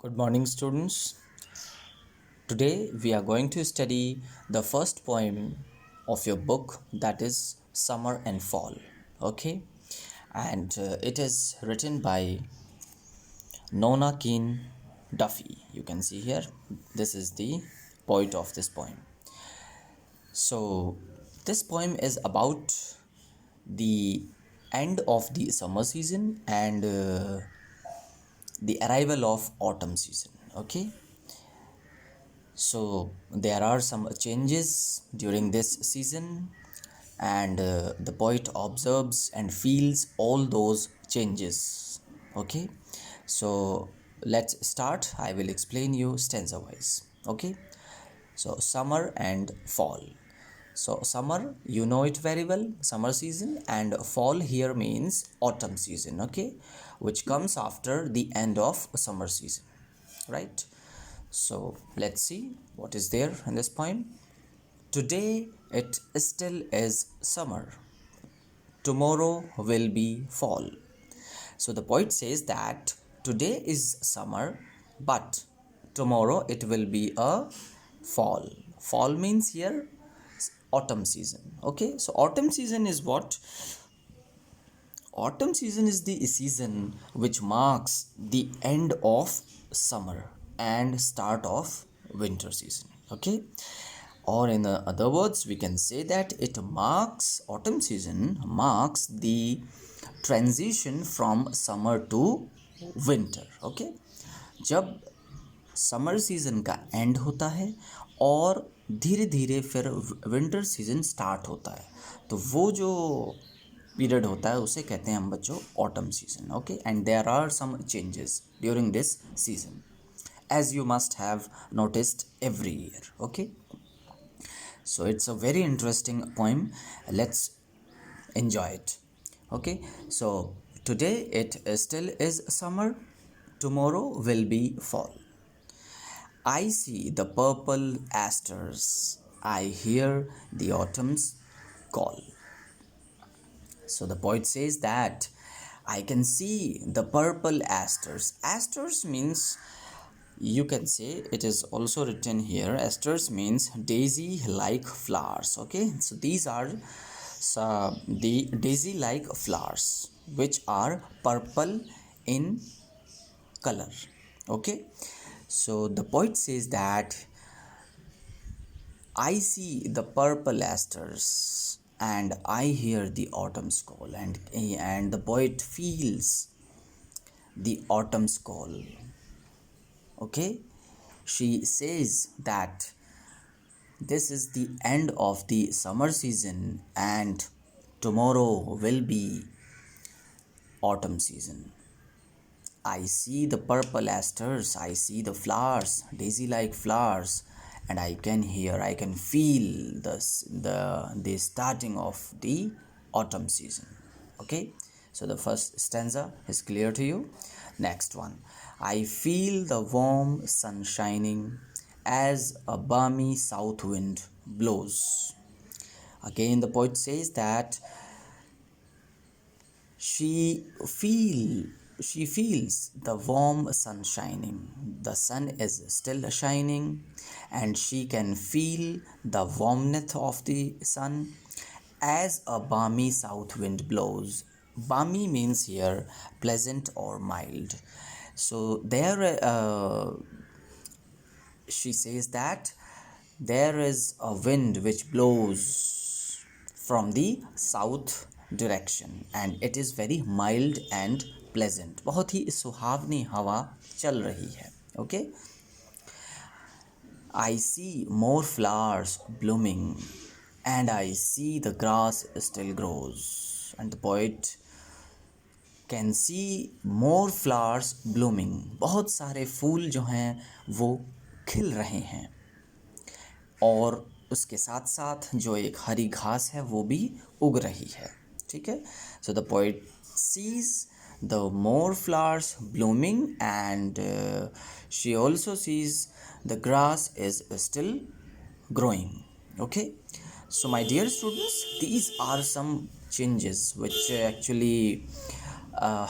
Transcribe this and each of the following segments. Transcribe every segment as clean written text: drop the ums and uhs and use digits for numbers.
Good morning, students. Today we are going to study the first poem of your book, that is Summer and Fall. Okay, and it is written by Nona Keane Duffy. You can see here, this is the poet of this poem. So, this poem is about the end of the summer season and the arrival of autumn season. Okay, so there are some changes during this season, and the poet observes and feels all those changes. Okay, so let's start. I will explain you stanza wise. Okay, so summer and fall. So summer, you know it very well, summer season, and fall here means autumn season. Okay, which comes after the end of summer season, right? So let's see what is there in this poem. Today it still is summer. Tomorrow will be fall. So the poet says that today is summer, but tomorrow it will be a fall. Fall means here autumn season. Okay, so autumn season is what? Autumn season is the season which marks the end of summer and start of winter season. Okay, or in other words, we can say that it marks, autumn season marks the transition from summer to winter. Okay, जब summer season का and होता है और धीरे धीरे फिर winter season start होता है, तो वो जो पीरियड होता है उसे कहते हैं हम बच्चों autumn season. Okay, and there are some changes during this season, as you must have noticed every year. Okay, so it's a very interesting poem. Let's enjoy it. Okay, so today it still is summer, tomorrow will be fall. I see the purple asters, I hear the autumn's call. So the poet says that I can see the purple asters. Asters means, you can say, it is also written here, asters means daisy like flowers. Okay, so these are the daisy like flowers which are purple in color. Okay, so the poet says that I see the purple asters and I hear the autumn's call, and the poet feels the autumn's call. Okay, she says that this is the end of the summer season and tomorrow will be autumn season. I see the purple asters, I see the flowers, daisy like flowers, and I can hear, I can feel the starting of the autumn season. Okay, so the first stanza is clear to you. Next one, I feel the warm sun shining as a balmy south wind blows. Again, the poet says that she feel she feels the warm sun shining. The sun is still shining and she can feel the warmth of the sun as a balmy south wind blows. Balmy means here pleasant or mild. So there she says that there is a wind which blows from the south direction and it is very mild and pleasant. बहुत ही सुहावनी हवा चल रही है. Okay, I see more flowers blooming and I see the grass still grows. And the poet can see more flowers blooming. बहुत सारे फूल जो हैं वो खिल रहे हैं और उसके साथ साथ जो एक हरी घास है वो भी उग रही है. ठीक है, so the poet sees the more flowers blooming and she also sees the grass is still growing. Okay, so my dear students, these are some changes which actually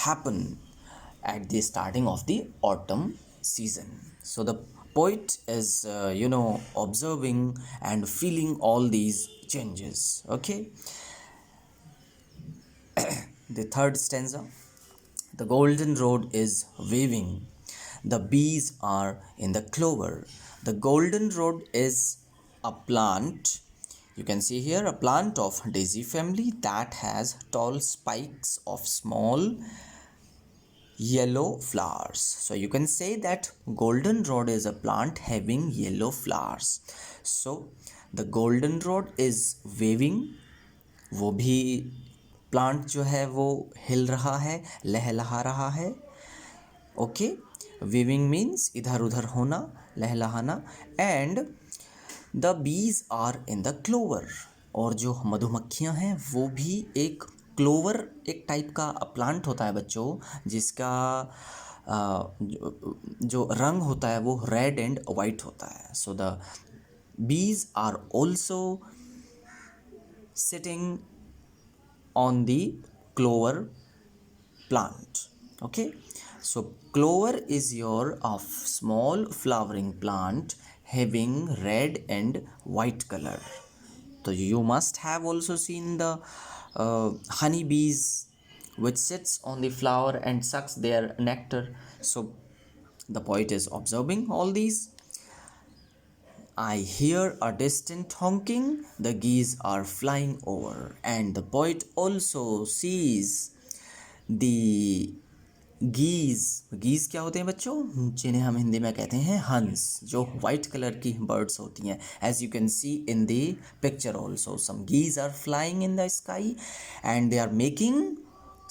happen at the starting of the autumn season. So the poet is observing and feeling all these changes. Okay, the third stanza. The golden road is waving. The bees are in the clover. The golden road is a plant. You can see here a plant of daisy family that has tall spikes of small yellow flowers. So you can say that goldenrod is a plant having yellow flowers. So the goldenrod is waving. वो भी plant जो है वो हिल रहा है, लहलहा रहा है. ओके, वेविंग मीन्स इधर उधर होना, लहलहाना. And the bees are in the clover. और जो मधुमक्खियां हैं वो भी एक क्लोवर, एक टाइप का प्लांट होता है बच्चों, जिसका जो रंग होता है वो रेड एंड वाइट होता है. So the bees are also sitting on the clover plant. Okay, so clover is your small flowering plant having red and white color. So you must have also seen the honey bees which sits on the flower and sucks their nectar. So the poet is observing all these. I hear a distant honking, the geese are flying over. And the poet also sees the geese क्या होते हैं बच्चों, जिन्हें हम हिंदी में कहते हैं हंस, जो वाइट कलर की बर्ड्स होती हैं. As you can see in the picture also, some geese are flying in the sky and they are making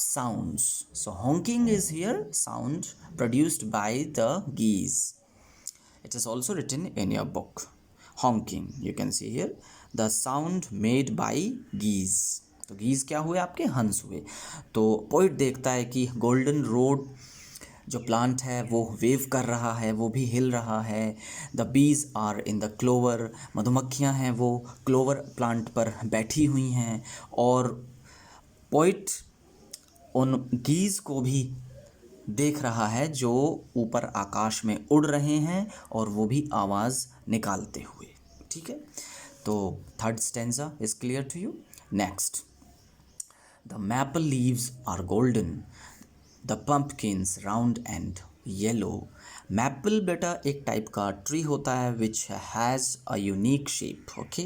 sounds. So honking is here sound produced by the geese. It is also written in your book. Honking, you can see here the sound made by geese. तो geese क्या हुए, आपके हंस हुए. तो poet देखता है कि गोल्डन रोड जो प्लांट है वो वेव कर रहा है, वो भी हिल रहा है. The bees are in the clover. मधुमक्खियाँ हैं वो क्लोवर प्लांट पर बैठी हुई हैं. और पोइट उन गीज को भी देख रहा है जो ऊपर आकाश में उड़ रहे हैं और वो भी आवाज़ निकालते हुए. ठीक है, तो third stanza is clear to you. Next, the maple leaves are golden, the pumpkins round and yellow. Maple बेटा एक टाइप का ट्री होता है which has a unique shape. Okay,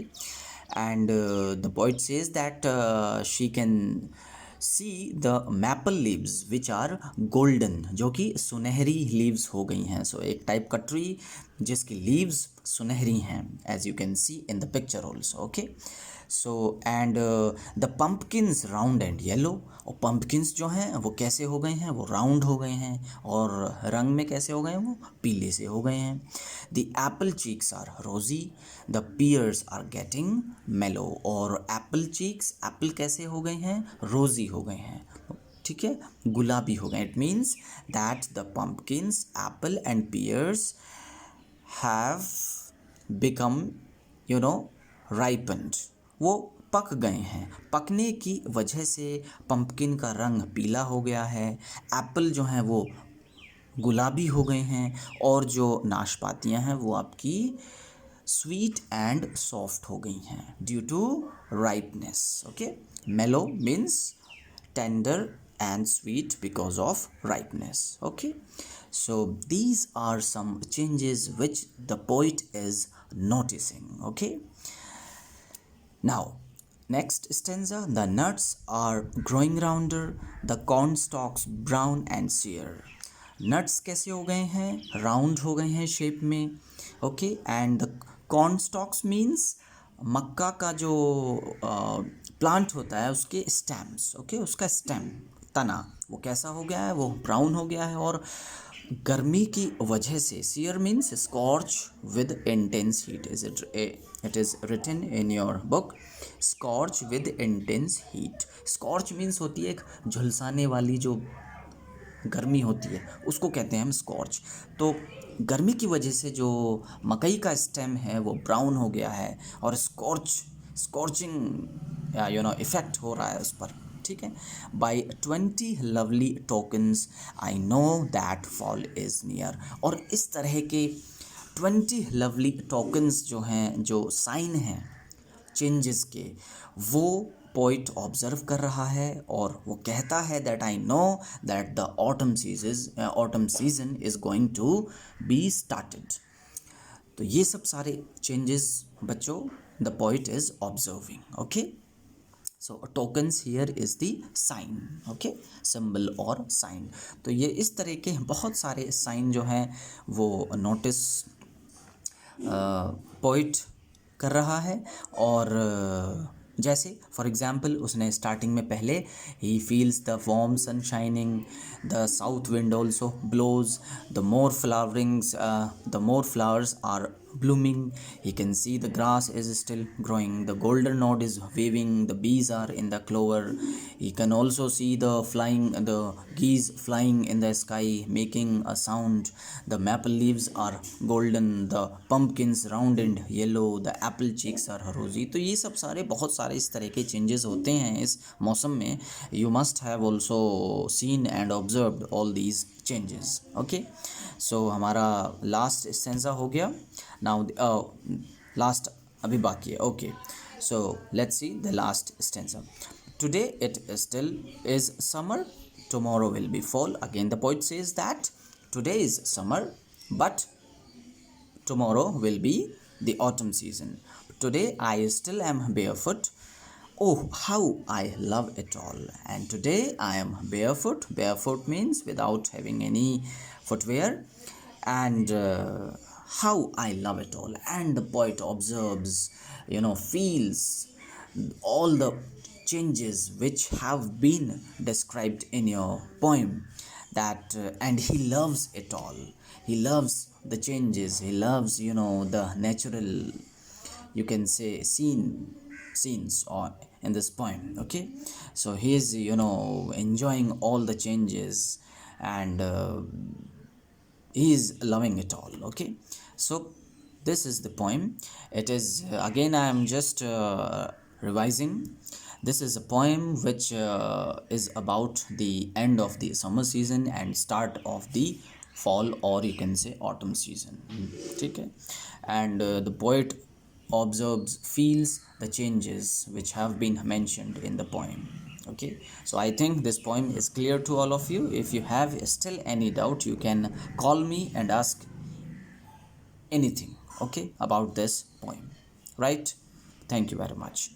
and the poet says that she can see the maple leaves which are golden, जो कि सुनहरी leaves हो गई हैं. सो एक टाइप का ट्री जिसकी लीव्स सुनहरी हैं, as you can see in the picture also. Okay, so and the pumpkins round and yellow. और पम्पकिन्स जो हैं वो कैसे हो गए हैं, वो राउंड हो गए हैं. और रंग में कैसे हो गए हैं, वो पीले से हो गए हैं. द एप्पल चीक्स आर रोजी, द पियर्स आर गेटिंग मेलो. और एप्पल चीक्स, एप्पल कैसे हो गए हैं, रोजी हो गए हैं. ठीक है, गुलाबी हो गए. It means that the pumpkins, apple and pears have become ripened. वो पक गए हैं. पकने की वजह से पंपकिन का रंग पीला हो गया है, एप्पल जो हैं वो गुलाबी हो गए हैं, और जो नाशपातियां हैं वो आपकी स्वीट एंड सॉफ्ट हो गई हैं ड्यू टू राइपनेस. ओके, मेलो means tender and sweet because of ripeness. Okay, so these are some changes which the poet is noticing. Okay, now next stanza, the nuts are growing rounder, the corn stalks brown and sere. nuts कैसे हो गए हैं, round हो गए हैं shape में. Okay, and the corn stalks means मक्का का जो प्लांट होता है उसके स्टेम्स. ओके, उसका स्टेम, तना, वो कैसा हो गया है, वो ब्राउन हो गया है. और गर्मी की वजह से, sear means scorch with intense heat. It is written in your book, scorch with intense heat. Scorch means होती है एक झुलसाने वाली जो गर्मी होती है, उसको कहते हैं हम स्कॉर्च. तो गर्मी की वजह से जो मकई का स्टेम है वो ब्राउन हो गया है और स्कॉर्चिंग इफ़ेक्ट हो रहा है उस पर. ठीक है. By 20 lovely tokens I know that fall is near. और इस तरह के 20 लवली टोकन्स जो हैं, जो साइन हैं चेंजेस के, वो पोइट ऑब्जर्व कर रहा है और वो कहता है that I know that the autumn season is going to be started. तो ये सब सारे चेंजेस बच्चों the poet is observing. Okay, so tokens here is the sign. Okay, symbol और साइन. तो ये इस तरह के बहुत सारे साइन जो हैं वो नोटिस पोइट कर रहा है. और जैसे फॉर एग्जांपल उसने स्टार्टिंग में पहले ही feels the warm sun shining, the south wind also blows, the more flowers are blooming, he can see the grass is still growing, the golden nod is waving, the bees are in the clover, he can also see the geese flying in the sky making a sound, the maple leaves are golden, the pumpkins round and yellow, the apple cheeks are rosy. तो ये सब सारे बहुत सारे इस तरह के changes होते हैं इस मौसम में. you must have also seen and observed all these changes. okay, सो हमारा लास्ट स्टेंजा हो गया. नाउ लास्ट अभी बाकी है. Okay, so let's see the last stanza. Today it still is summer, tomorrow will be fall. Again the poet says that today is summer but tomorrow will be the autumn season. Today I still am barefoot. Oh, how I love it all. And today I am barefoot. Barefoot means without having any footwear. And how I love it all. And the poet observes, feels all the changes which have been described in your poem. And he loves it all. He loves the changes. He loves, the natural, you can say, scenes or in this poem. Okay, so he is enjoying all the changes, and he is loving it all. Okay, so this is the poem. It is again I am just revising. This is a poem which is about the end of the summer season and start of the fall, or you can say autumn season. ठीक है, and the poet observes, feels the changes which have been mentioned in the poem. Okay, so I think this poem is clear to all of you. If you have still any doubt, you can call me and ask anything, okay, about this poem, right? Thank you very much.